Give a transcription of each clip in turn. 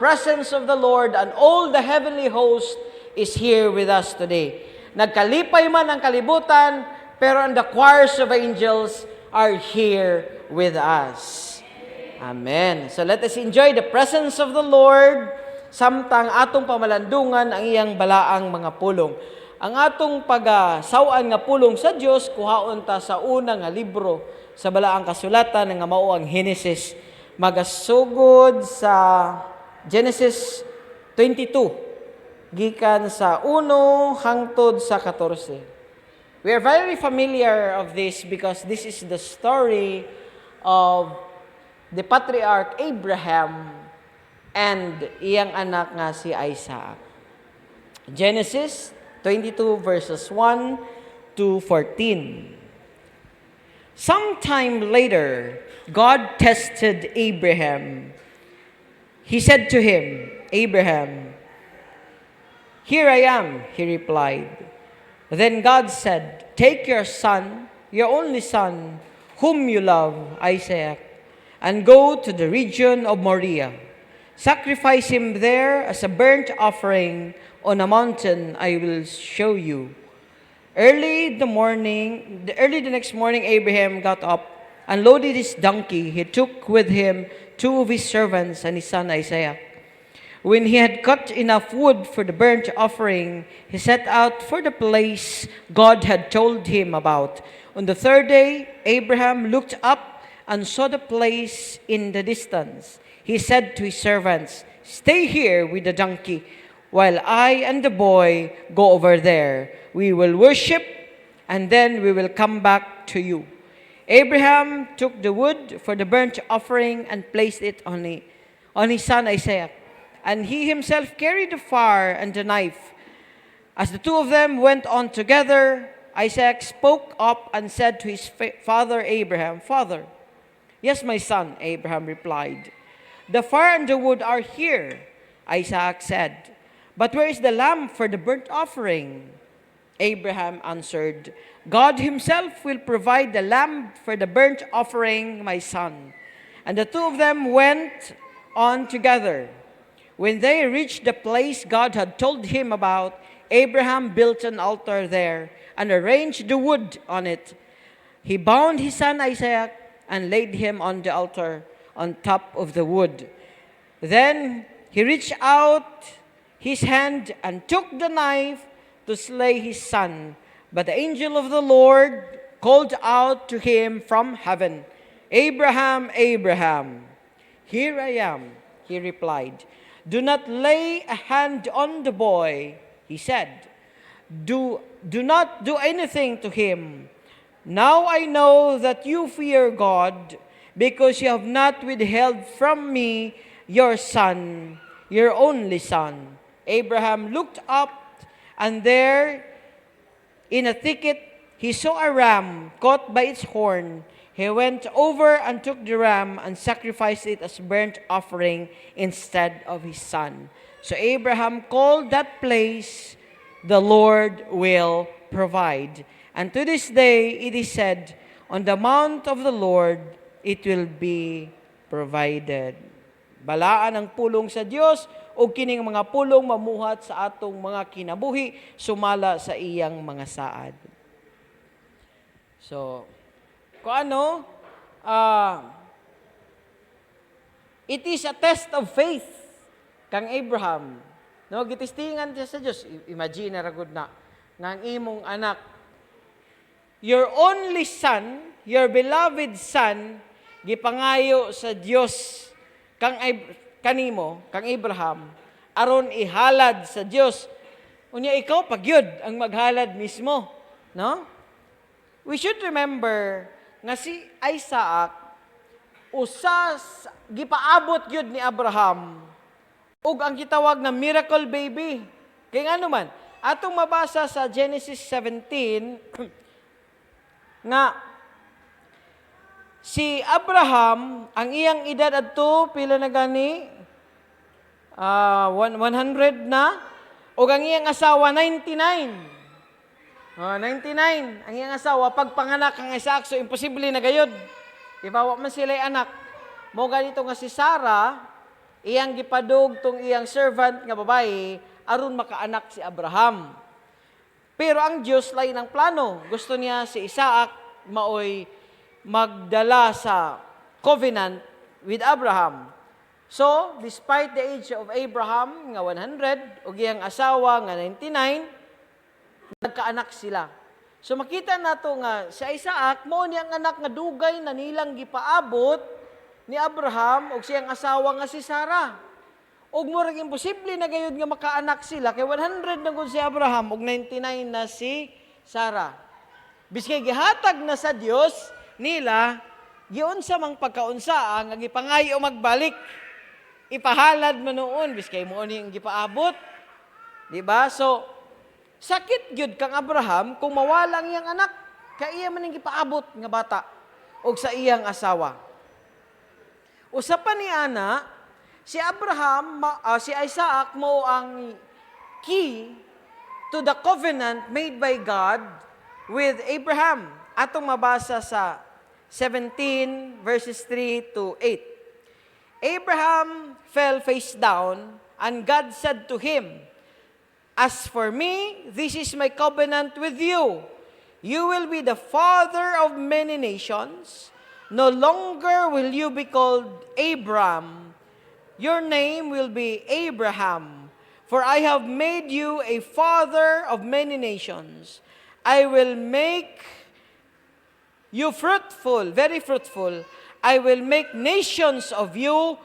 presence of the Lord and all the heavenly host is here with us today. Nagkalipay man ang kalibutan, pero the choirs of angels are here with us. Amen. So let us enjoy the presence of the Lord samtang atong pamalandungan ang iyang balaang mga pulong. Ang atong pagsawaan nga pulong sa Dios kuhaon ta sa unang nga libro sa balaang kasulatan nga mao ang Genesis. Magasugod sa Genesis 22 gikan sa 1 hangtod sa 14. We are very familiar of this because this is the story of the patriarch Abraham and iyang anak nga si Isaac. Genesis 22 verses 1 to 14. Sometime later, God tested Abraham. He said to him, Abraham, "Here I am," he replied. Then God said, "Take your son, your only son, whom you love, Isaac, and go to the region of Moriah. Sacrifice him there as a burnt offering on a mountain I will show you." Early the next morning, Abraham got up and loaded his donkey. He took with him 2 of his servants and his son Isaac. When he had cut enough wood for the burnt offering, he set out for the place God had told him about. On the 3rd day, Abraham looked up and saw the place in the distance. He said to his servants, "Stay here with the donkey, while I and the boy go over there. We will worship, and then we will come back to you." Abraham took the wood for the burnt offering and placed it on his son Isaac. And he himself carried the fire and the knife. As the 2 of them went on together, Isaac spoke up and said to his father Abraham, "Father." "Yes, my son," Abraham replied. "The fire and the wood are here," Isaac said. "But where is the lamb for the burnt offering?" Abraham answered, "God himself will provide the lamb for the burnt offering, my son." And the 2 of them went on together. When they reached the place God had told him about, Abraham built an altar there and arranged the wood on it. He bound his son Isaac and laid him on the altar on top of the wood. Then he reached out his hand and took the knife to slay his son. But the angel of the Lord called out to him from heaven, "Abraham, Abraham." "Here I am," he replied. "Do not lay a hand on the boy," he said. Do not do anything to him. Now I know that you fear God, because you have not withheld from me your son, your only son." Abraham looked up, and there in a thicket he saw a ram caught by its horn. He went over and took the ram and sacrificed it as burnt offering instead of his son. So Abraham called that place, "The Lord will provide." And to this day it is said, "On the mount of the Lord it will be provided." Balaan ang pulong sa Dios o kining mga pulong mamuhat sa atong mga kinabuhi sumala sa iyang mga saad. So, it is a test of faith kang Abraham. No, gitistingan siya sa Dios. Imagine ra gud na nga ang imong anak, your only son, your beloved son, gipangayo sa Dios kanimo, kang Abraham, aron ihalad sa Dios. Unya ikaw pagyud ang maghalad mismo, no? We should remember nga si Isaac gipaabot gyud ni Abraham ug ang gitawag na miracle baby. Kay ngano man atong mabasa sa Genesis 17 nga si Abraham ang iyang edad adto pila na gani 100 na ug ang iyang asawa 99. 99 ang iyang asawa pagpanganak ang Isaac, so imposible na gayud. Di ba wa man sila anak. Mo ganito nga si Sarah iyang gipadug tong iyang servant nga babae aron makaanak si Abraham. Pero ang Diyos lain ang plano. Gusto niya si Isaac maoy magdala sa covenant with Abraham. So, despite the age of Abraham nga 100 ug iyang asawa nga 99, nagkaanak sila. So makita nato nga si Isaac mao niyang anak nga dugay na nilang gipaabot ni Abraham ug siyang asawa nga si Sarah. Ug murag imposible na gayud nga makaanak sila kay 100 na gud si Abraham ug 99 na si Sarah. Biskay gihatag na sa Dios nila giunsa mang pagkaunsa nga gipangayo magbalik. Ipahalad man noon biskay mo ni ang gipaabot. Di ba? So sakit gyud kang Abraham kung mawala ang iyang anak. Kaya iya man ang gipaabot nga bata og sa iyang asawa. Usapan ni ana, si Abraham, si Isaac mo ang key to the covenant made by God with Abraham. Atong mabasa sa 17 verses 3 to 8. Abraham fell face down, and God said to him, "As for me, this is my covenant with you. You will be the father of many nations. No longer will you be called Abram. Your name will be Abraham, for I have made you a father of many nations. I will make you fruitful, very fruitful. I will make nations of you,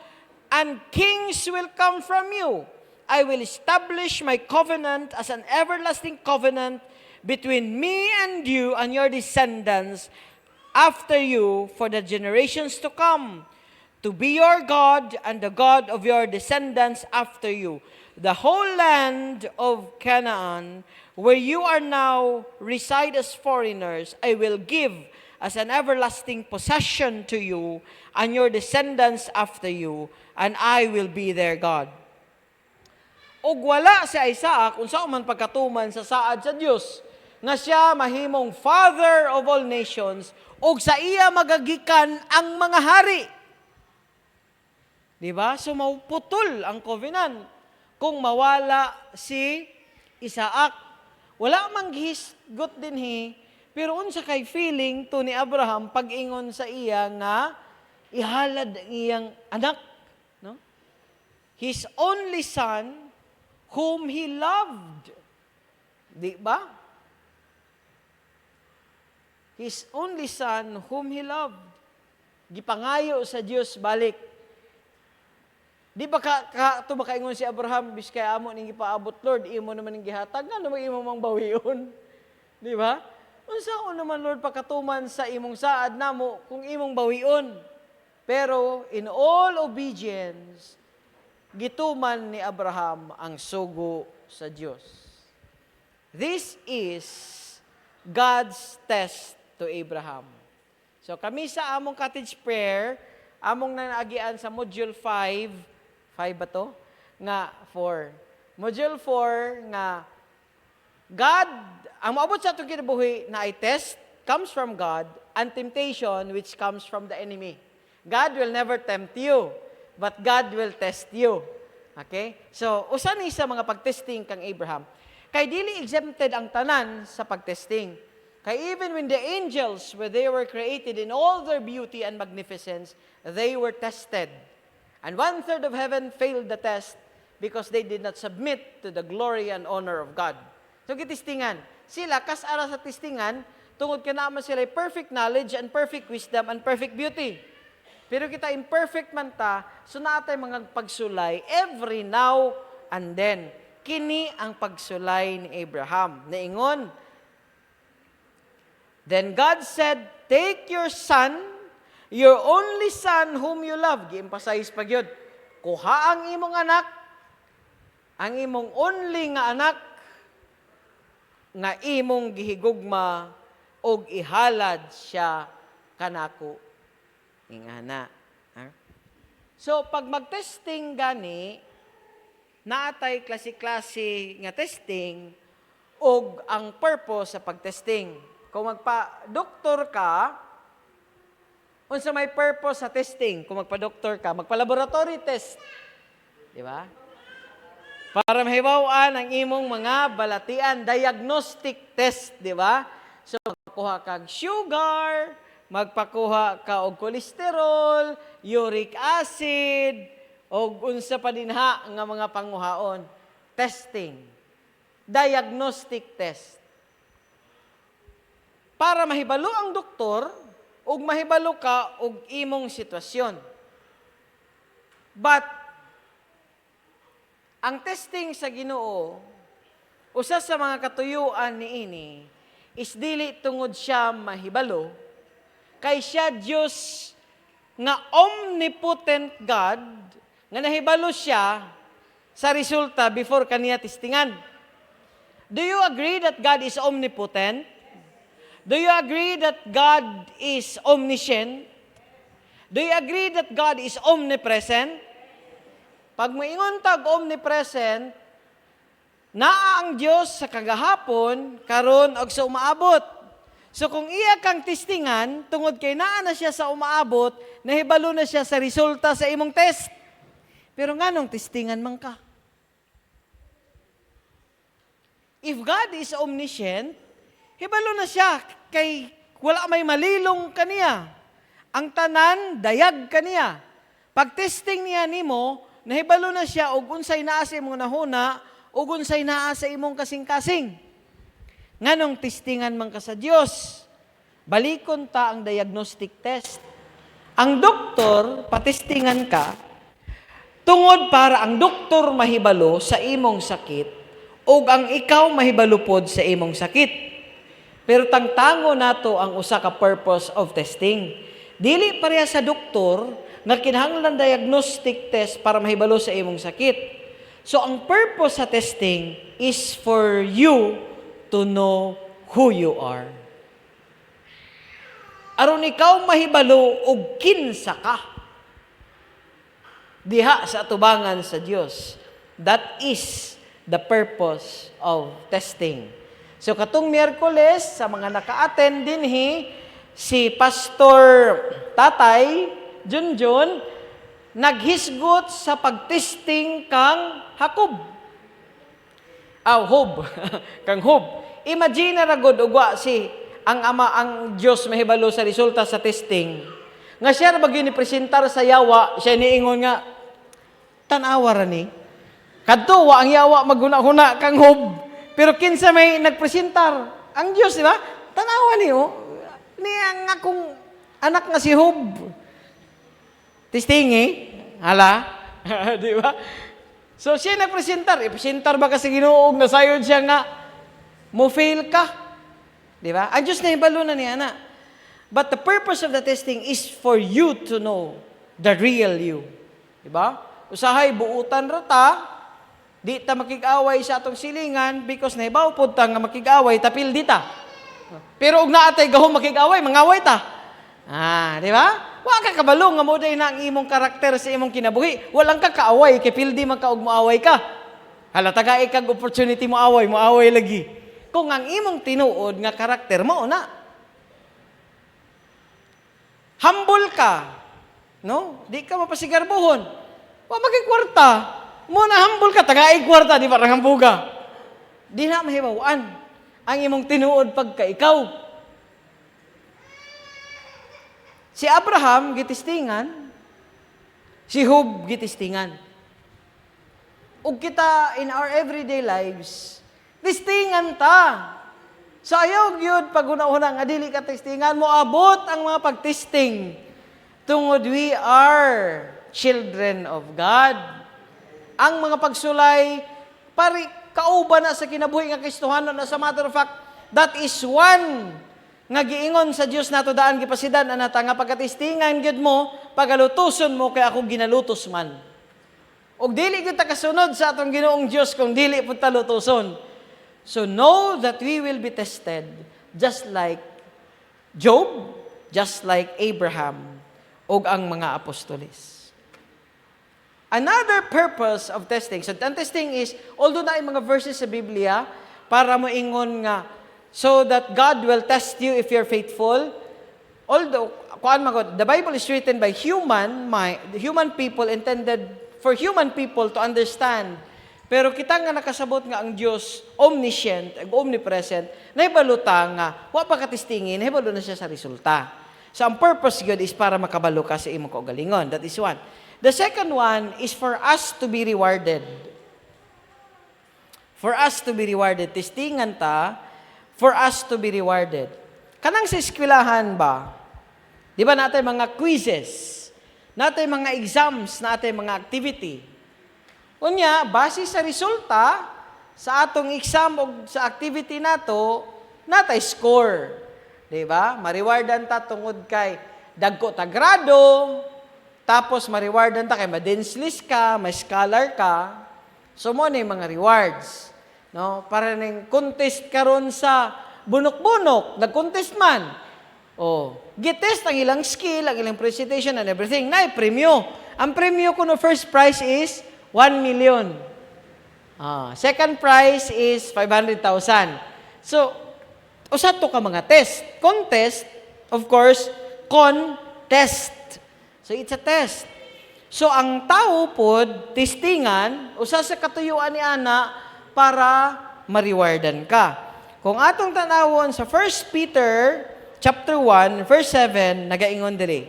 and kings will come from you. I will establish my covenant as an everlasting covenant between me and you and your descendants after you for the generations to come, to be your God and the God of your descendants after you. The whole land of Canaan, where you are now reside as foreigners, I will give as an everlasting possession to you and your descendants after you, and I will be their God." Og wala si Isaac unsa man pagkatuman sa saad sa Dios nga siya mahimong father of all nations og sa iya magagikan ang mga hari. Di ba? So maputol ang covenant kung mawala si Isaac. Wala mang gihisgot dinhi, pero unsa kay feeling to ni Abraham pag-ingon sa iya nga ihalad ang iyang anak, no? His only son whom he loved. Di ba? His only son whom he loved. Gipangayo sa Dios balik. Di ba ito makaingon si Abraham, biskay amo ning gipaabot Lord, imo naman ning gihatag, nga naman imo mang bawion. Di ba? Unsa naman Lord pagkatuman sa imong saad namo kung imong bawion. Pero in all obedience, gituman ni Abraham ang sugo sa Dios. This is God's test to Abraham. So kami sa among cottage prayer, among nanaagian sa module 5 ba to? Nga 4. Module 4 nga God, ang maabot sa itong kinabuhi na i-test comes from God, and temptation which comes from the enemy. God will never tempt you, but God will test you. Okay? So, usa ni sa mga pagtesting kang Abraham. Kay dili exempted ang tanan sa pagtesting. Kay even when the angels, when they were created in all their beauty and magnificence, they were tested. And 1/3 of heaven failed the test because they did not submit to the glory and honor of God. So, gitistingan. Sila, kas-ara sa tistingan, tungod ka naman sila perfect knowledge and perfect wisdom and perfect beauty. Pero kita imperfect man ta, so naatay mga pagsulay every now and then. Kini ang pagsulay ni Abraham. Naingon, "Then God said, take your son, your only son whom you love." Gi-emphasize pa gyud. Kuha ang imong anak, ang imong only nga anak, nga imong gihigugma og ihalad siya kanako. Ingana. So, pag mag-testing gani, naatay klase-klase nga testing og ang purpose sa pag-testing. Kung magpa-doktor ka, unsa may purpose sa testing? Kung magpa-doktor ka, magpa-laboratory test. Di ba? Para mahibaw-an ang imong mga balatian, diagnostic test, di ba? So, magpakuha kag sugar, magpakuha ka og kolesterol, uric acid, o unsa pa dinha nga mga panguhaon. Testing. Diagnostic test. Para mahibalo ang doktor, ug mahibalo ka og imong sitwasyon. But, ang testing sa Ginoo, usa sa mga katuyuan niini, is dili tungod siya mahibalo, kay siya Dios nga omnipotent God, nga nahibalo siya sa resulta before kaniya testingan. Do you agree that God is omnipotent? Do you agree that God is omniscient? Do you agree that God is omnipresent? Pag moingon tag omnipresent, naa ang Dios sa kagahapon, karon og sa umaabot. So kung iya kang testingan, tungod kay naa na siya sa umaabot, nahibalo na siya sa resulta sa imong test. Pero nganong testingan man ka? If God is omniscient, hibalo na siya kay wala may malilong kaniya. Ang tanan dayag kaniya. Pag testing niya nimo, nahibalo na siya og unsay naa sa imong nahuna, ug unsay naa sa imong kasing-kasing. Nganong testingan man ka sa Dios? Balikon ta ang diagnostic test. Ang doktor patestingan ka tungod para ang doktor mahibalo sa imong sakit ug ang ikaw mahibalo pod sa imong sakit. Pero tangtango nato ang usa ka purpose of testing. Dili pareha sa doktor nga kinahanglan diagnostic test para mahibalo sa imong sakit. So, ang purpose sa testing is for you to know who you are. Aron ikaw mahibalo og kinsa ka diha sa atubangan sa Dios. That is the purpose of testing. So, katong Miyerkules, sa mga naka-attend dinhi, si Pastor Tatay Junjun, naghisgot sa pagtesting kang Hakob. Hob. Kang Hob. Imagine na ragod ugwa si ang Dios mahibalo sa resulta sa testing. Nga siya ra bagyo ni presentar sa yawa, siya niingon nga tan-awa ra ni. Kadto wa ang yawa maghuna-huna kang Hob. Pero kinsa may nagpresentar? Ang Dios, di ba? Tan-awa niyo. Ni ang akong anak nga si Hob. Testing hala. Di ba? So, siya nagpresentar. Ipresentar ba kasi Ginoo nasayod siya nga mo fail ka? Di ba? Ang Diyos na hibalo na niya na. But the purpose of the testing is for you to know the real you. Di ba? Usahay, buutan rata, di ta makig-away sa atong silingan because nahibaw po ta nga makig-away, tapil di ta. Pero ug naatay gahom makig-away, mangaway ta. Di ba? Wa ka kabalo nga mo day na ang imong karakter sa imong kinabuhi. Walang ka kaaway kay pildi man ka og moaway ka. Hala tagay kag opportunity mo away lagi. Kung ang imong tinuod nga karakter mo na. Humble ka. No? Di ka mapasigarbuhon. Wa magikwarta. Mo na humble ka tagay kwarta di ba hambuga. Di na mahibaw-an ang imong tinuod pagka ikaw. Si Abraham, gitistingan. Si Job, gitistingan. Ug kita, in our everyday lives, tistingan ta. So ayaw gyud pag una-una nga dili ka tistingan, mo abot ang mga pagtisting. Tungod we are children of God. Ang mga pagsulay, pari kauban na sa kinabuhi nga Kristohanon. As a matter of fact, that is one nga giingon sa Dios nato daan gipasidan anata nga pagkatistingan gyud mo pagalutuson mo kay ako ginalutos man. Og dili gyud ta kasunod sa atong Ginoong Dios kung dili pud ta lutuson. So know that we will be tested just like Job, just like Abraham og ang mga apostoles. Another purpose of testing. So ang testing is although na ay mga verses sa Biblia para mo ingon nga so that God will test you if you're faithful. Although, the Bible is written by human people intended for human people to understand. Pero kita nga nakasabot nga ang Dios omniscient, omnipresent, nahibaluta nga wa pa katistingin, nahibalo na siya sa resulta. So ang purpose gyud is para makabalo ka sa imong kaugalingon. That is one. The second one is for us to be rewarded. For us to be rewarded. Testingan ta, for us to be rewarded. Kanang sa eskwelahan ba, di ba natin mga quizzes, natin mga exams, natin mga activity. Unya, base sa resulta, sa atong exam o sa activity nato, natay score. Di ba? Mariwardan ta tungod kay dagko ta grado, tapos mariwardan ta kay ma-dance list ka, may scholar ka. So mo na yung mga rewards. No? Para ning contest karon sa bunok-bunok, nag-contest man. Gitest ang ilang skill, ang ilang presentation and everything. Nay, premyo. Ang premyo ko no first prize is 1 million. Second prize is 500,000. So, usa to ka mga test. Contest, of course, contest. So, it's a test. So, ang tao pod, testingan, usa sa katuyuan ni ana para mariwardan ka. Kung atong tanawon sa 1 Peter chapter 1, verse 7, nagaingon diri.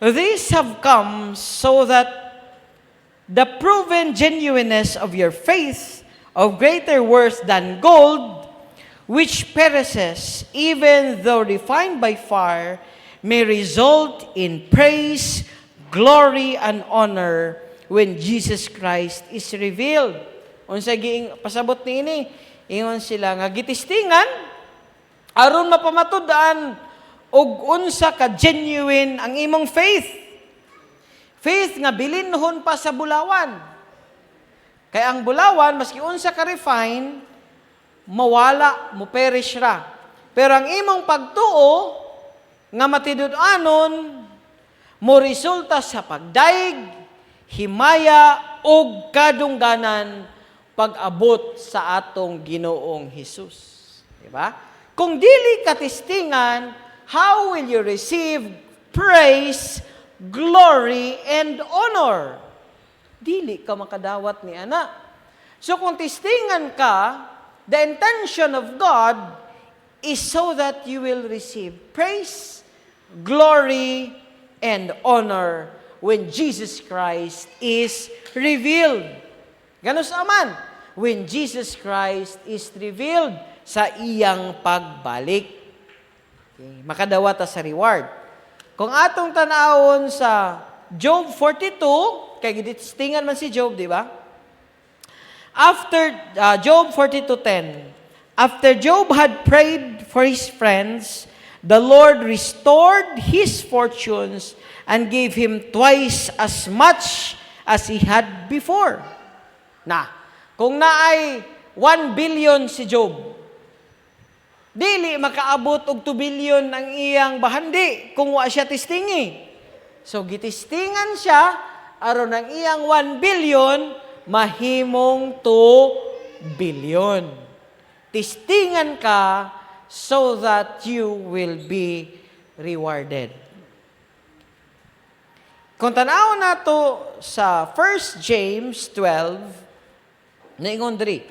These have come so that the proven genuineness of your faith, of greater worth than gold, which perishes, even though refined by fire, may result in praise, glory, and honor when Jesus Christ is revealed. Unsa giing pasabot niini, ingon sila nga gitistingan aron mapamatud-an og unsa ka genuine ang imong faith. Faith nga bilinhon pa sa bulawan. Kay ang bulawan maski unsa ka refine, mawala, mo perish ra. Pero ang imong pagtuo nga matidud-anon mo resulta sa pagdaig, himaya ug kadungganan pag-abot sa atong Ginoong Hesus. Diba? Kung dili ka testingan, how will you receive praise, glory, and honor? Dili ka makadawat ni ana. So kung testingan ka, the intention of God is so that you will receive praise, glory, and honor when Jesus Christ is revealed. Ganun sa aman, when Jesus Christ is revealed sa iyang pagbalik. Okay. Makadawata sa reward. Kung atong tanawon sa Job 42, kay gitistingan man si Job, di ba? After Job 42:10, after Job had prayed for his friends, the Lord restored his fortunes and gave him twice as much as he had before. Kung naay 1 billion si Job, dili makaabot og 2 billion ang iyang bahandi kung wa siya tistingi. So gitistingan siya aron ang iyang 1 billion mahimong 2 billion. Tistingan ka so that you will be rewarded. Kung tanaw nato sa 1 James 12, naingon diri,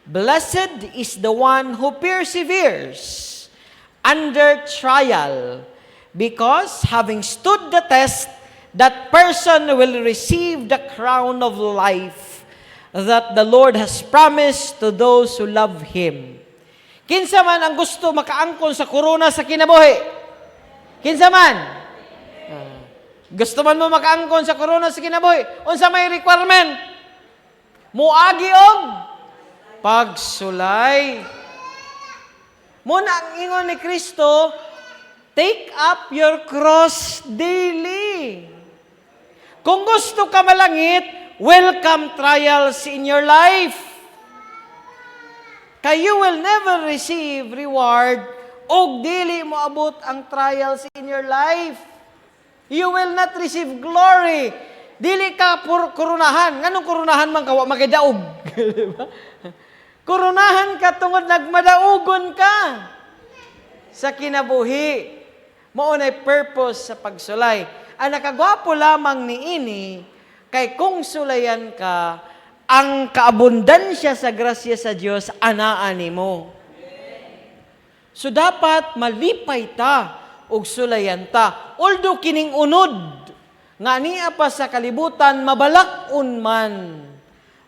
blessed is the one who perseveres under trial, because having stood the test, that person will receive the crown of life that the Lord has promised to those who love Him. Kinsa man ang gusto makaangkon sa korona sa kinabuhi? Kinsa man? Gusto man mo makaangkon sa korona sa kinabuhi? Unsa may requirement? Muagi og pagsulay. Muna ang ingon ni Kristo, take up your cross daily. Kung gusto ka malangit, welcome trials in your life. Kaya you will never receive reward o dili mo abot ang trials in your life. You will not receive glory. Dili ka koronahan. Nganong koronahan man ka, wa magadaog. Diba? Koronahan ka tungod nagmadaugon ka sa kinabuhi. Mao nay purpose sa pagsulay. Ang nakagwapo lamang niini, Kay kung sulayan ka, ang kaabundansya sa grasya sa Dios anaa nimo. So dapat malipay ta og sulayan ta. Although kining unod nga niya pa sa kalibutan mabalak-on man,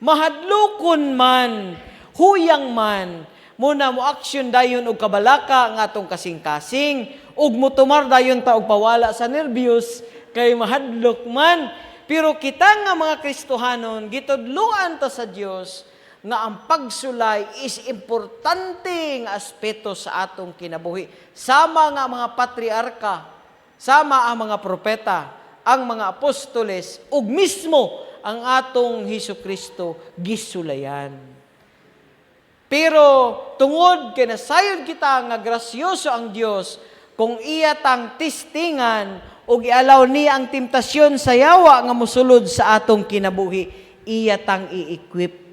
mahadlukon man, huyang man, muna mo aksyon dayon og kabalaka nga atong kasing-kasing, ug mutumar dayon ta og pawala sa nervyos kay mahadlok man. Pero kita nga mga Kristohanon, gitudloan ta sa Dios nga ang pagsulay is importante nga aspeto sa atong kinabuhi. Sama nga mga patriarka, sama ang mga propeta, ang mga apostoles, ug mismo ang atong Hesukristo gisulayan. Pero tungod kay nasayon kita nga grasyoso ang Dios, kung iya tang tistingan ug ialaw niya ang temptasyon sa yawa nga mosulod sa atong kinabuhi, iya tang i-equip.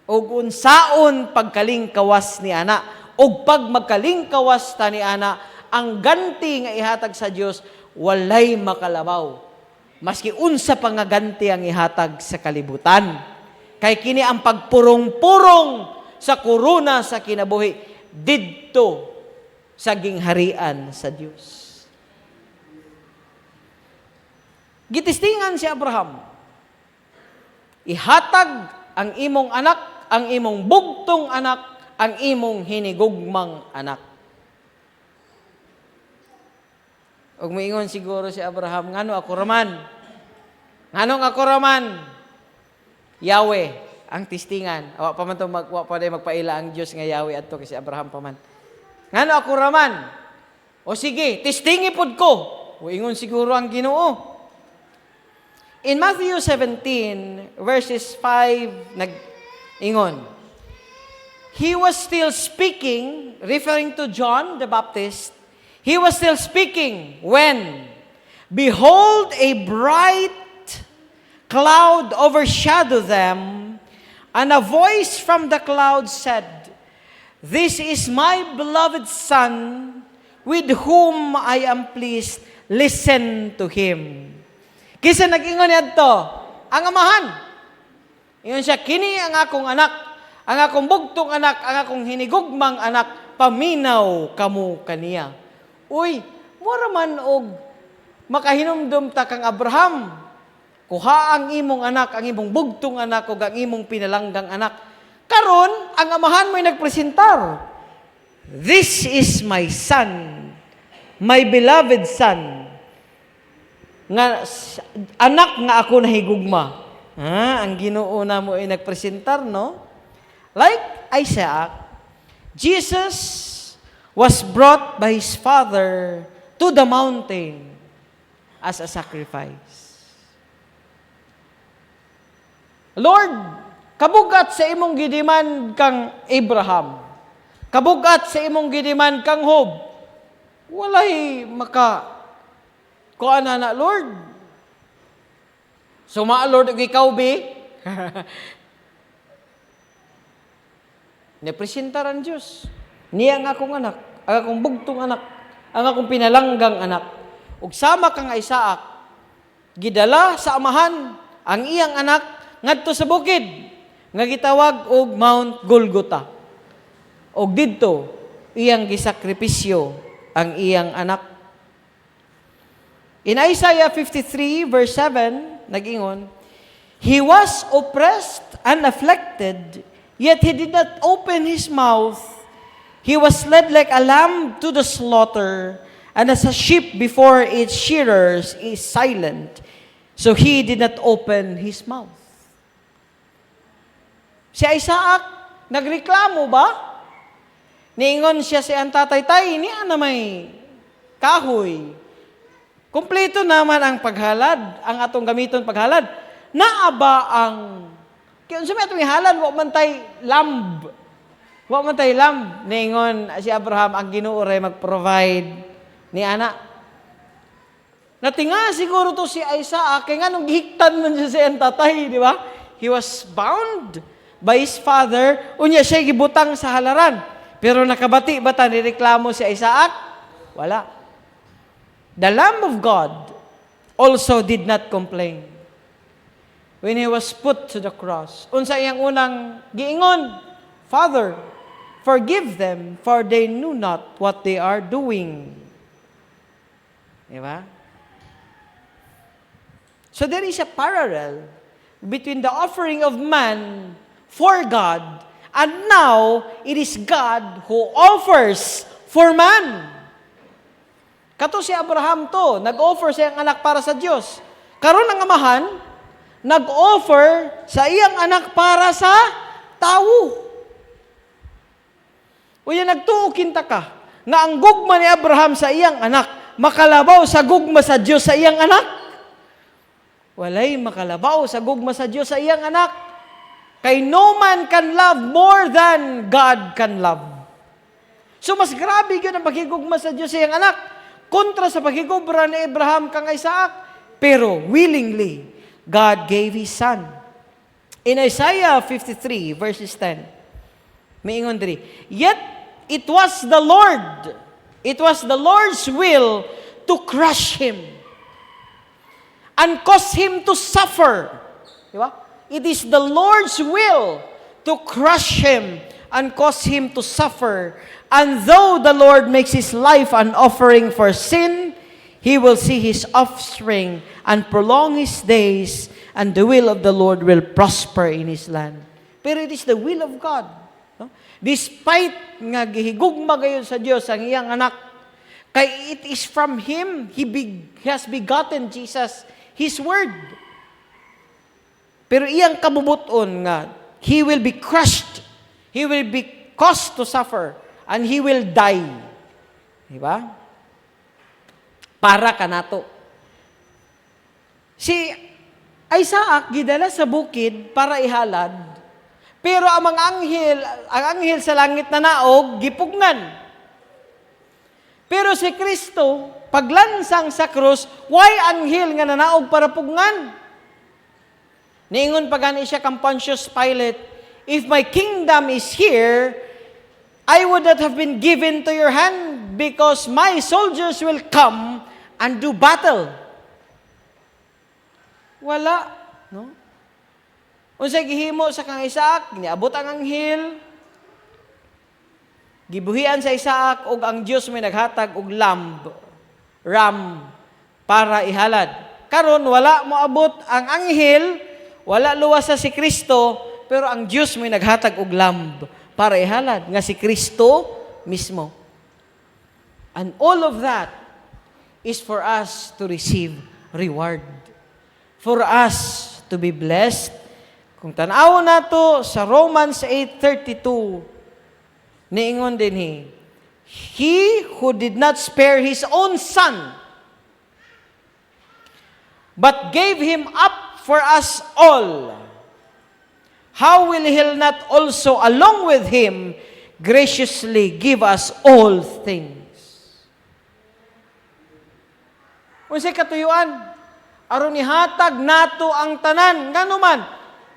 Ug unsaon pagkalingkawas ni ana, ug pag magkalingkawas ta ni ana, ang ganti nga ihatag sa Dios walay makalabaw. Maski unsa pa nga ganti ang ihatag sa kalibutan. Kay kini ang pagpurong-purong sa korona sa kinabuhi didto sa gingharian sa Dios. Gitistingan si Abraham. Ihatag ang imong anak, ang imong bugtong anak, ang imong hinigugmang anak. Og moingon siguro si Abraham, ngano ako raman? Nganong ako raman? Yahweh ang tistingan. Wa pa man to wa pa day magpaila ang Dios nga Yahweh adto kay si Abraham pa man. Ngano ako raman? O sige, tistingi pud ko. Moingon siguro ang Ginoo. In Matthew 17, verses 5, nag-ingon, he was still speaking, referring to John the Baptist, he was still speaking when, behold, a bright cloud overshadowed them, and a voice from the cloud said, "This is my beloved Son, with whom I am pleased. Listen to him." Kisa nag-ingon niya ito, ang amahan. Ingon siya, kini ang akong anak, ang akong bugtong anak, ang akong hinigugmang anak, paminaw kamo kaniya. Uy, mura man og makahinumdum ta kang Abraham. Kuha ang imong anak, ang imong bugtong anak, ug ang imong pinalanggang anak. Karon, ang amahan mo'y nagpresentar. This is my son, my beloved son. Nga anak nga ako nahigugma. Ang Ginoo na mo ay nagpresentar, no? Like Isaac, Jesus was brought by his father to the mountain as a sacrifice. Lord, kabugat sa imong gidiman kang Abraham. Kabugat sa imong gidiman kang Job. Walay kuan na Lord. Suma Lord ug ikaw be. Nepresentaran Dios. Niya ang akong anak, ang akong bugtong anak, ang akong pinalanggang anak. Ug sama kang Isaac, gidala sa amahan ang iyang anak ngadto sa bukid nga gitawag og Mount Golgotha. Og didto iyang gisakripisyo ang iyang anak. In Isaiah 53 verse 7, nag-ingon, he was oppressed and afflicted, yet he did not open his mouth. He was led like a lamb to the slaughter, and as a sheep before its shearers is silent, so he did not open his mouth. Si Isaac, nagreklamo ba? Niingon siya si ang tatay-tay, niya na may kahoy. Kompleto naman ang paghalad, ang atong gamiton paghalad. Naaba ang, kaya sa may atong ihalad, wa man tay lamb. Wa man tay lamb. Niingon si Abraham, ang Ginoo ray mag-provide ni ana. Natinga siguro to si Isaac, kaya nga nung gihiktan man siya sa tatay, di ba? He was bound by his father, unya siya gibutang sa halaran. Pero nakabati ba ta nireklamo si Isaac? Wala. The Lamb of God also did not complain. when he was put to the cross. Unsa iyang unang giingon? Father, forgive them, for they knew not what they are doing. Diba? So there is a parallel between the offering of man for God, and now it is God who offers for man. Kato si Abraham to, nag-offer sa iyang anak para sa Diyos. Karon ang amahan, nag-offer sa iyang anak para sa tao. Unya nagtuo kinta ka, nga ang gugma ni Abraham sa iyang anak, makalabaw sa gugma sa Diyos sa iyang anak. Walay makalabaw sa gugma sa Diyos sa iyang anak. Kay no man can love more than God can love. So mas grabe yun ang paghigugma sa Diyos sa iyang anak, kontra sa paghigubra ni Abraham kang Isaac. Pero willingly, God gave His Son. In Isaiah 53, verses 10, maingon diri, yet it was the Lord's will to crush Him and cause Him to suffer. Diba? It is the Lord's will to crush Him and cause Him to suffer. And though the Lord makes His life an offering for sin, He will see His offspring and prolong His days, and the will of the Lord will prosper in His land. Pero it is the will of God. No? Despite nga gihigugma gayon sa Dios ang iyang anak, kay it is from Him, He has begotten Jesus, His Word. Pero iyang kabubuton nga, He will be crushed, He will be caused to suffer, and He will die. Diba? Para kanato. Si Isaac gidala sa bukid para ihalad, pero ang anghel sa langit na naog, gipugnan. Pero si Kristo, paglansang sa krus, why anghel nga nanaog para pugnan? Niingon pa gani siya kang Pontius Pilate, if my kingdom is here, I would not have been given to your hand because my soldiers will come and do battle. Wala. No? Unsay gihimo sa kang Isaac, niabot ang anghel, gibuhian sa Isaac, og ang Dios may naghatag og ram, para ihalad. Karon wala mo abot ang anghel, wala luwas sa si Kristo, pero ang Dios may naghatag og lamb para ihalad, nga si Kristo mismo. And all of that is for us to receive reward. For us to be blessed. Kung tanaw nato sa Romans 8:32, niingon din He who did not spare His own Son, but gave Him up for us all, how will He not also along with Him graciously give us all things? Unsay katuyuan? Aron ihatag nato ang tanan, nganuman,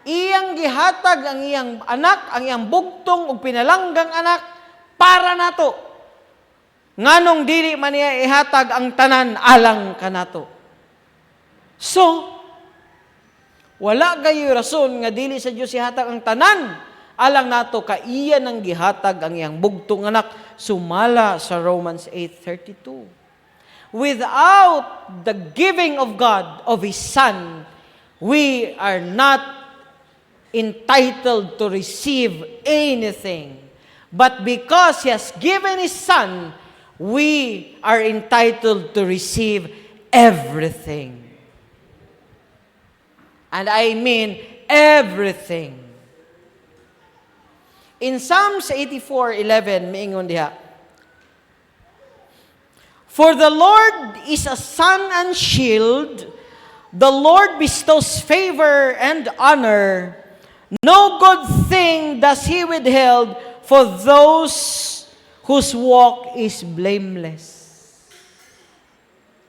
iyang gihatag ang iyang anak, ang iyang bugtong ug pinalanggang anak para nato. Nganong dili man niya ihatag ang tanan alang kanato. So, wala gayo rason nga dili sa Dios ihatag ang tanan alang nato, kaiya nang gihatag ang iyang bugtong anak, sumala sa Romans 8:32. Without the giving of God of His Son, we are not entitled to receive anything. But because He has given His Son, we are entitled to receive everything. And I mean everything. In Psalms 84:11, miingon diha, for the Lord is a sun and shield. The Lord bestows favor and honor. No good thing does He withhold for those whose walk is blameless.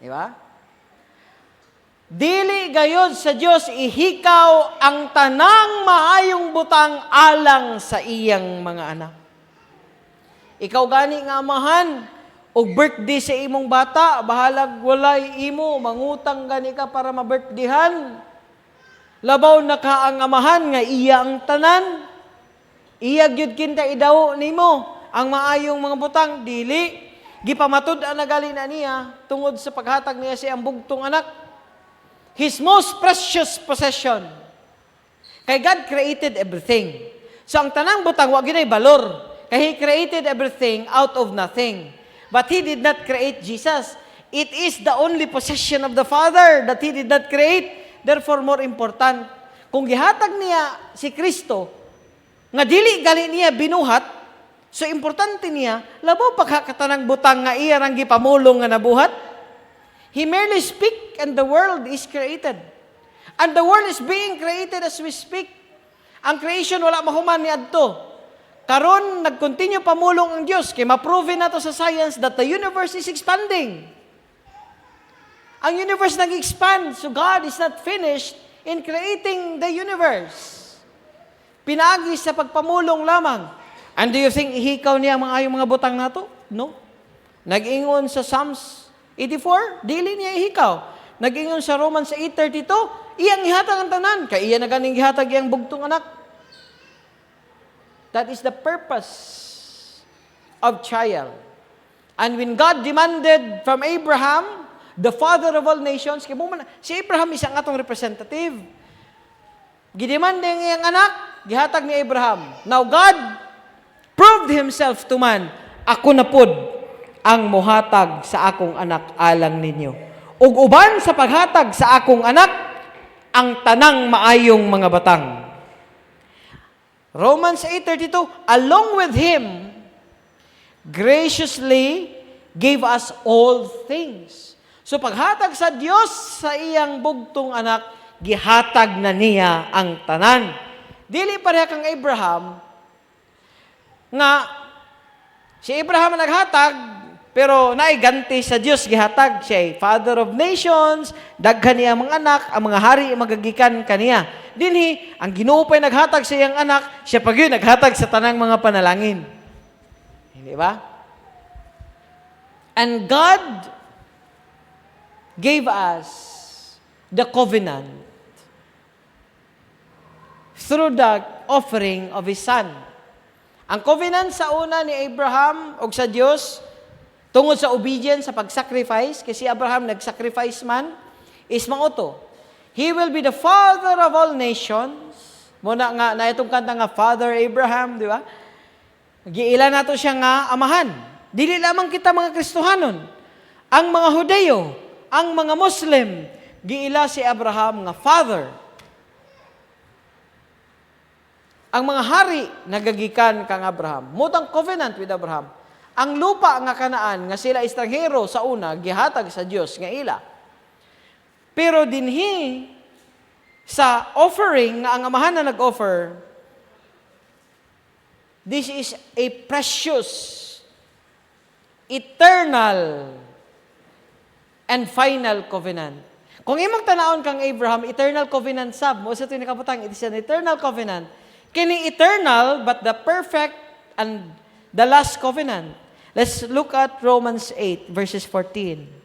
Diba? Dili gayod sa Dios ihikaw ang tanang maayong butang alang sa iyang mga anak. Ikaw gani nga amahan, o birthday sa imong bata, bahalag walay imo, mangutang gani ka para ma-birthdayhan. Labaw na ka ang amahan nga iya ang tanan. Iya gyud kinta idawo nimo ang maayong mga butang dili gipamatud-an na gali na niya tungod sa paghatag niya siyang bugtong anak. His most precious possession. Kay God created everything. So ang tanang butang wa gyud balor. Kay He created everything out of nothing. But He did not create Jesus. It is the only possession of the Father that He did not create. Therefore, more important, kung gihatag niya si Kristo, nga dili gali niya binuhat, so importante niya, labaw pagkakatanang butang nga iya rang gipamulong nga nabuhat. He merely speak and the world is created. And the world is being created as we speak. Ang creation wala mahuman ni adto. Karon nag-continue pamulong ang Dios kay ma-prove na to sa science that the universe is expanding. Ang universe nag-expand, so God is not finished in creating the universe. Pinagi sa pagpamulong lamang. And do you think ihikaw niya mga butang nato? No. Nag-ingon sa Psalms 84, dili niya ihikaw. Nag-ingon sa Romans 8:32, iyang ihatag ang tanan, kay iya na ganing ihatag iyang bugtong anak. That is the purpose of trial. And when God demanded from Abraham, the father of all nations, si Abraham isang atong representative. Gidemanda ang iyang anak, gihatag ni Abraham. Now God proved Himself to man, ako na pod ang mohatag sa akong anak alang ninyo. Ug uban sa paghatag sa akong anak, ang tanang maayong mga batang. Romans 8:32, along with Him, graciously gave us all things. So paghatag sa Dios sa iyang bugtong anak, gihatag na niya ang tanan. Dili pareha kang Abraham, nga si Abraham naghatag, pero naiganti sa Dios gihatag. Siya ay father of nations, daghan niya mga anak, ang mga hari magagikan kaniya. Dinhi, ang Ginoo pa'y naghatag sa iyang anak, siya pa gyud naghatag sa tanang mga panalangin. Hindi ba? And God gave us the covenant through the offering of His Son. Ang covenant sa una ni Abraham o sa Diyos, tungod sa obedience, sa pag-sacrifice, kasi Abraham nag-sacrifice man, is mauto. He will be the father of all nations. Muna nga, na itong kanta nga, Father Abraham, di ba? Giila nato siya nga amahan. Dili lamang kita mga Kristohanon. Ang mga Hudeo, ang mga Muslim, giila si Abraham nga father. Ang mga hari nagagikan kang Abraham. Mutang covenant with Abraham. Ang lupa nga Kanaan nga sila estranghero sa una gihatag sa Dios nga ila. Pero dinhi sa offering nga ang amahan na nag-offer, this is a precious, eternal, and final covenant. Kung imong tanawon kang Abraham, eternal covenant sab, mo sa ito nakabutang, it is an eternal covenant. Kini eternal, but the perfect and the last covenant. Let's look at Romans 8, verses 14.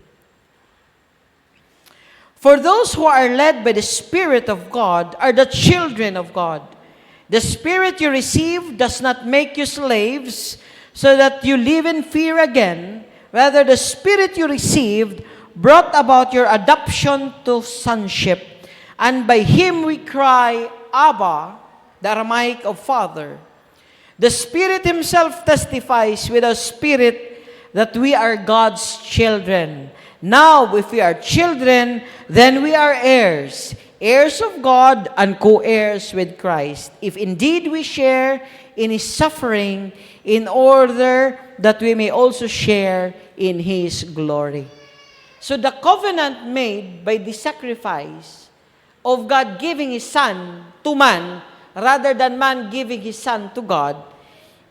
For those who are led by the Spirit of God are the children of God. The Spirit you receive does not make you slaves, so that you live in fear again. Rather, the Spirit you received brought about your adoption to sonship, and by Him we cry, Abba, the Aramaic of Father. The Spirit Himself testifies with our spirit that we are God's children. Now, if we are children, then we are heirs, heirs of God and co-heirs with Christ, if indeed we share in His suffering, in order that we may also share in His glory. So the covenant made by the sacrifice of God giving His Son to man, rather than man giving his Son to God,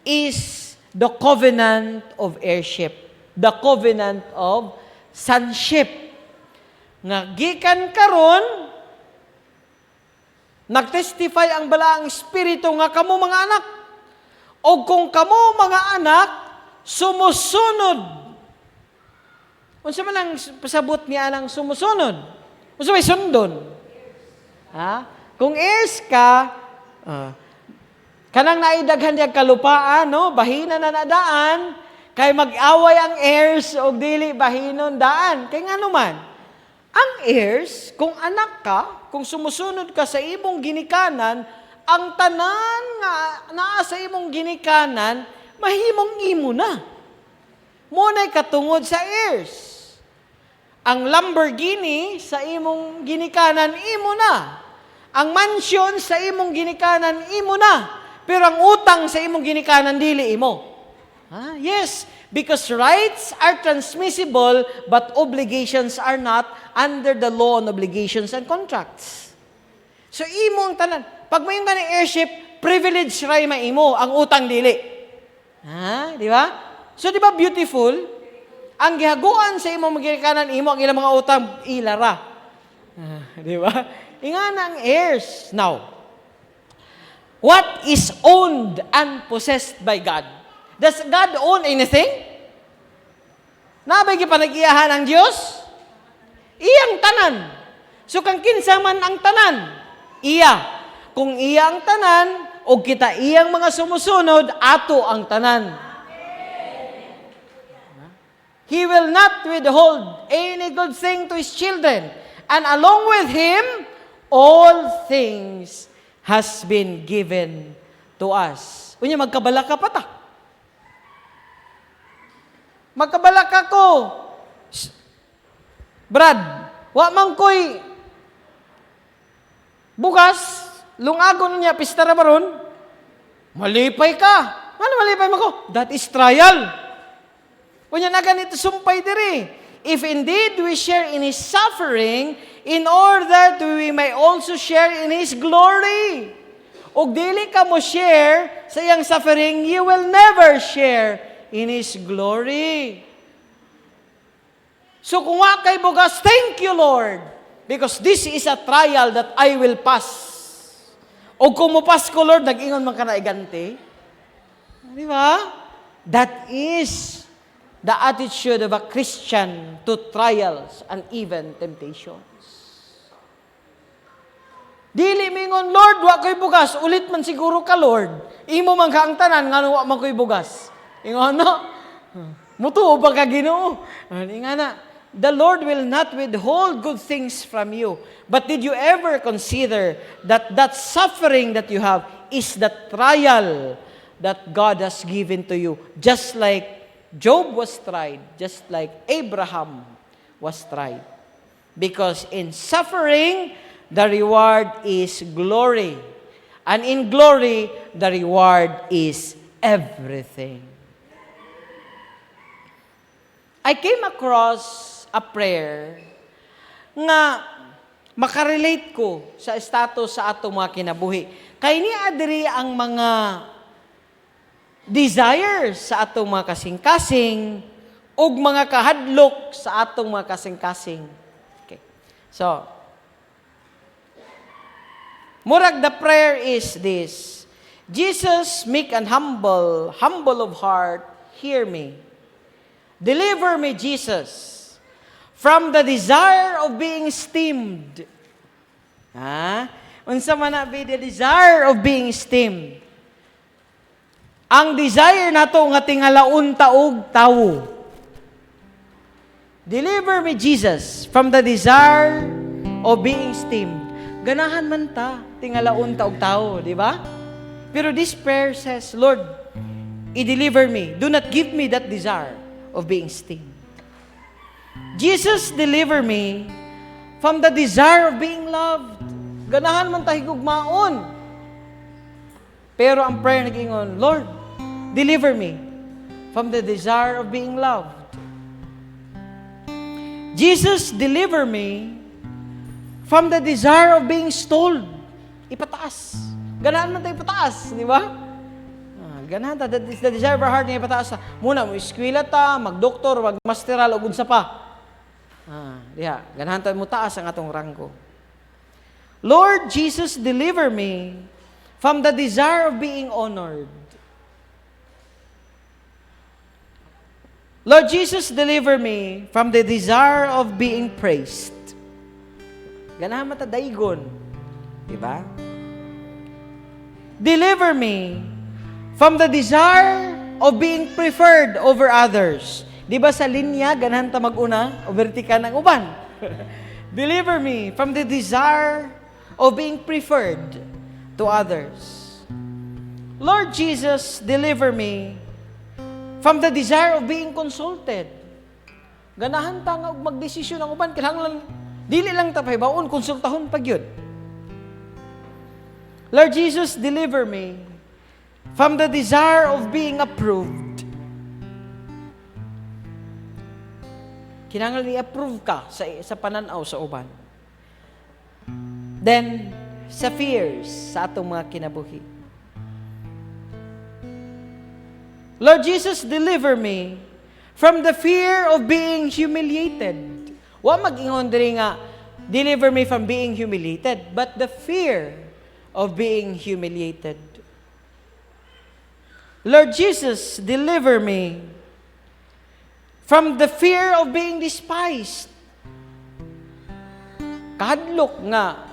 is the covenant of heirship, the covenant of sonship. Nga gikan karon, nagtestify ang balaang Espiritu nga kamo mga anak. O kung kamo mga anak, sumusunod. Unsa man ang pasabot niya ng sumusunod? Unsa may sundon? Ha? Kung heirs ka, kanang naidaghan diya kalupaan, no? Bahina na nadaan, kay mag-away ang heirs o dili bahinon daan. Kay nga naman, ang heirs, kung anak ka, kung sumusunod ka sa imong ginikanan, ang tanan nga naa sa imong ginikanan, mahimong imo na. Muna'y katungod sa heirs. Ang Lamborghini sa imong ginikanan, imo na. Ang mansion sa imong ginikanan, imo na. Pero ang utang sa imong ginikanan, dili imo. Yes, because rights are transmissible, but obligations are not under the law on obligations and contracts. So, imo ang tanan. Pag may nga ng heirship, privilege ray maimo, ang utang dili. Di ba? So, di ba beautiful? Ang gihaguan sa imong magigikanan, imo ang ilang mga utang, ilara. Di ba? Ingana ang heirs. Now, what is owned and possessed by God? Does God own anything? Nabay gipanag-iyahan ang Diyos? Iyang tanan. So kang kinsa man ang tanan, iya. Kung iya ang tanan, o kita iyang mga sumusunod, ato ang tanan. He will not withhold any good thing to His children. And along with Him, all things has been given to us. Unya, magkabala ka pa ta. Magkabala ka ko. Brad, wa man ko'y bugas, lungagon niya, pista na baron, malipay ka. Ano malipay mo ko? That is trial. Kunya na ganito sumpay diri. If indeed we share in His suffering, in order that we may also share in His glory. Og dili ka mo share sa iyang suffering, you will never share in His glory. So kung wa kay bugas, thank you, Lord, because this is a trial that I will pass. O kung mupas ko, Lord, nag-ingon man ka na igante. Di ba? That is the attitude of a Christian to trials and even temptations. Dili mingon, Lord, wa ko'y bugas. Ulit man siguro ka, Lord. Imo man ka ang tanan, nga wa man ko'y bugas. Ingon, no? Mutuo ba ka, Ginoo? Nga na, the Lord will not withhold good things from you. But did you ever consider that that suffering that you have is the trial that God has given to you? Just like Job was tried, just like Abraham was tried. Because in suffering, the reward is glory. And in glory, the reward is everything. I came across a prayer nga makarelate ko sa status sa atong mga kinabuhi. Kay ni adiri ang mga desires sa atong mga kasing-kasing ug mga kahadlok sa atong mga kasing-kasing. Okay. So, murag the prayer is this: Jesus, meek and humble of heart, hear me. Deliver me, Jesus, from the desire of being esteemed. Unsa man na be the desire of being esteemed? Ang desire nato nga tingalaon taog tawo. Deliver me, Jesus, from the desire of being esteemed. Ganahan man ta tingalaon taog tawo, di ba? Pero this prayer says, Lord, i-deliver me. Do not give me that desire of being esteemed. Jesus, deliver me from the desire of being loved. Ganahan man ta higugmaon. Pero ang prayer nag-ingon, Lord, deliver me from the desire of being loved. Jesus, deliver me from the desire of being stoled. Ipataas. Ganahan man tayo ipataas, di ba? Ganahan ta, that is the desire of our heart nga ipataas. Muna, mo eskwela ta, magdoktor, magmasteral, o gunsa pa. Diha, ganahan tayo mo taas ang atong ranggo. Lord Jesus, deliver me from the desire of being honored. Lord Jesus, deliver me from the desire of being praised. Ganahan mata daygon. Diba? Deliver me from the desire of being preferred over others. Diba sa linya, ganahan ta mag-una, o vertical ng uban. Deliver me from the desire of being preferred to others. Lord Jesus, deliver me from the desire of being consulted. Ganahan ta nga magdesisyon ang uban, kinahanglan dili lang ta pahibaon, konsultahon pag yun. Lord Jesus, deliver me from the desire of being approved. Kinahanglan i-approve ka sa pananaw sa uban. Then, sa fears sa atong mga kinabuhi. Lord Jesus, deliver me from the fear of being humiliated. Wa mag-ingon diri nga, deliver me from being humiliated, but the fear of being humiliated. Lord Jesus, deliver me from the fear of being despised. Kahadlok nga,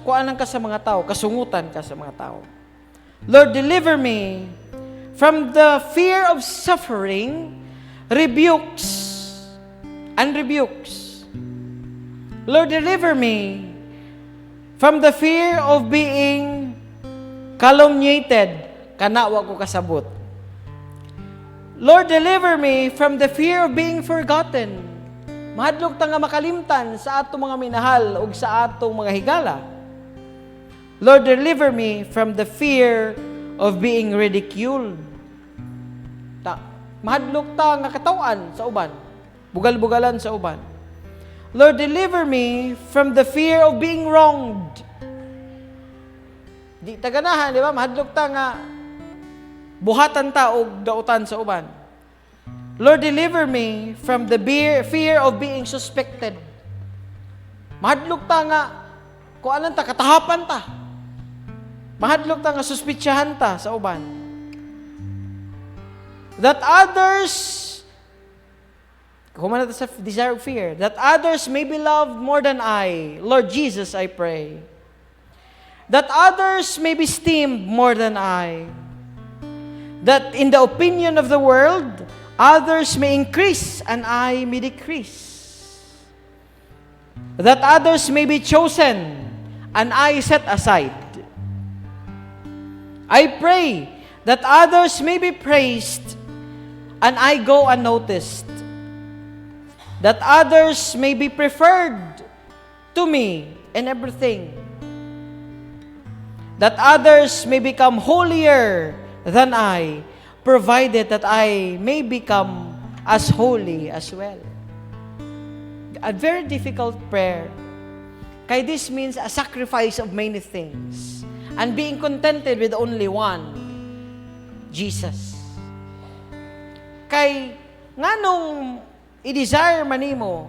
kuanan ka sa mga tao, kasungutan ka sa mga tao. Lord, deliver me from the fear of suffering, rebukes, and rebukes. Lord, deliver me from the fear of being calumniated, kanawa ko kasabot. Lord, deliver me from the fear of being forgotten. Mahadlok ta nga makalimtan sa atong mga minahal ug sa atong mga higala. Lord, deliver me from the fear of being ridiculed. Mahadlok ta nga katawan sa uban, bugal-bugalan sa uban. Lord, deliver me from the fear of being wronged. Di ta ganahan, di ba? Mahadlok ta nga buhatan ta og dautan sa uban. Lord, deliver me from the fear of being suspected. Mahadlok ta nga kuanan ta, katahapan ta. Mahadlok ta nga suspitsyahan ta sa uban. That others, kumana ta sa desire of fear, that others may be loved more than I. Lord Jesus, I pray. That others may be esteemed more than I. That in the opinion of the world, others may increase and I may decrease. That others may be chosen and I set aside. I pray that others may be praised and I go unnoticed. That others may be preferred to me in everything. That others may become holier than I, provided that I may become as holy as well. A very difficult prayer. Kaya this means a sacrifice of many things. And being contented with only one, Jesus. Kay nganong i-desire manimo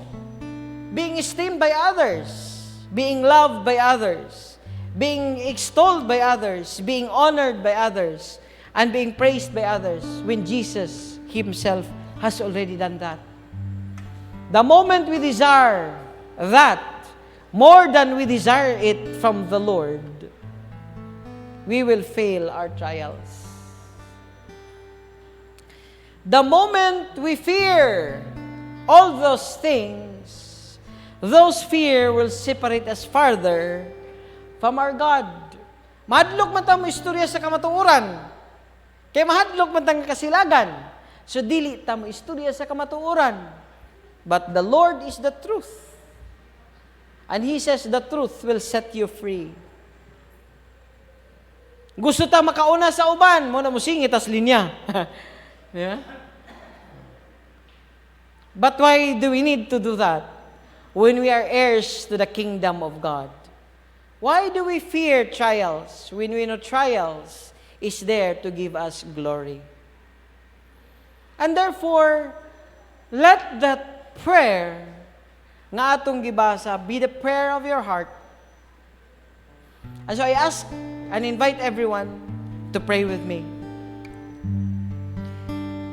being esteemed by others, being loved by others, being extolled by others, being honored by others, and being praised by others when Jesus Himself has already done that. The moment we desire that more than we desire it from the Lord, we will fail our trials. The moment we fear all those things, those fear will separate us farther from our God. Mahadlok man tamo istorya sa kamatuoran. Kay mahadlok man tang kasilagan. So dili tamo istorya sa kamatuoran. But the Lord is the truth. And He says the truth will set you free. Gusto ta makauna sa uban, mo na musingit as linya. Yeah? But why do we need to do that when we are heirs to the kingdom of God? Why do we fear trials when we know trials is there to give us glory? And therefore, let that prayer nga atong gibasa be the prayer of your heart. And so I ask and invite everyone to pray with me.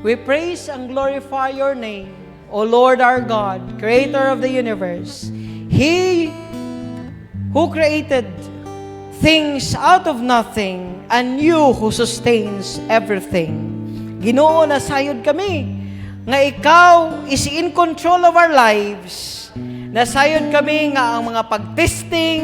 We praise and glorify your name, O Lord our God, Creator of the universe. He who created things out of nothing, and you who sustains everything. Ginoo, nasayod kami nga ikaw is in control of our lives. Nasayod kami nga ang mga pagtesting,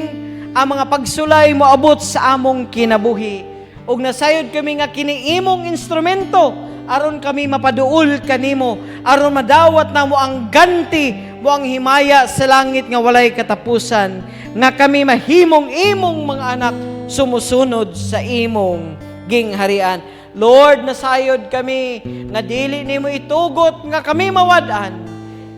ang mga pagsulay mo abot sa among kinabuhi. Ug nasayod kami nga kiniimong instrumento aron kami mapaduol kanimo, aron madawat na mo ang ganti, mo ang himaya sa langit nga walay katapusan, nga kami mahimong-imong mga anak sumusunod sa imong gingharian. Lord, nasayod kami nga dili nimo itugot nga kami mawad-an.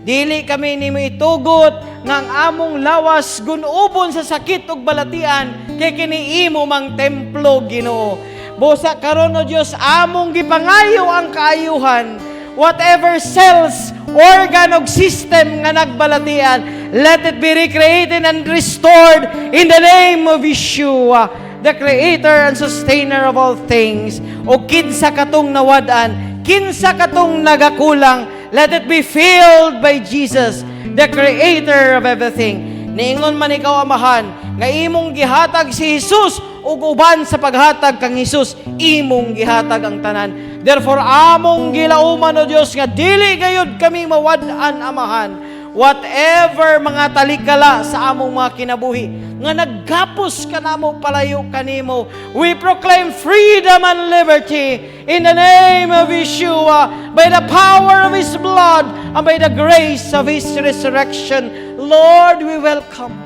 Dili kami nimo itugot nga ang among lawas gunubon sa sakit ug balatian kay kini imo mang templo, Ginoo. Busa karon o Dios, among gipangayo ang kaayuhan. Whatever cells, organ ug system nga nagbalatian, let it be recreated and restored in the name of Yeshua, the Creator and Sustainer of all things. O kinsa katong nawad-an, kinsa katong nagakulang, let it be filled by Jesus, the Creator of everything. Niingon man ikaw, Amahan, nga imong gihatag si Jesus ug uban sa paghatag kang Jesus, imong gihatag ang tanan. Therefore, among gilauman o Dios nga dili gayud kami mawad-an, Amahan. Whatever mga talikala sa among mga kinabuhi nga naggapos kanamo palayo kanimo, we proclaim freedom and liberty in the name of Yeshua, by the power of His blood and by the grace of His resurrection. Lord, we welcome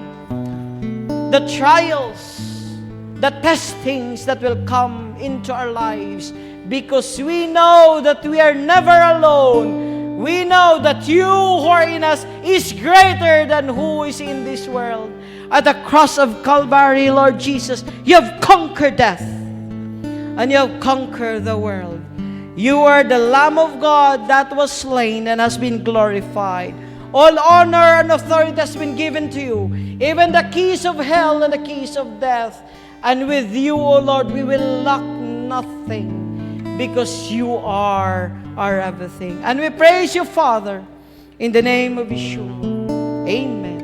the trials, the testings that will come into our lives, because we know that we are never alone. We know that you who are in us is greater than who is in this world. At the cross of Calvary, Lord Jesus, you have conquered death and you have conquered the world. You are the Lamb of God that was slain and has been glorified. All honor and authority has been given to you, even the keys of hell and the keys of death. And with you, O Lord, we will lack nothing, because you are our everything. And we praise you, Father, in the name of Yeshua. Amen.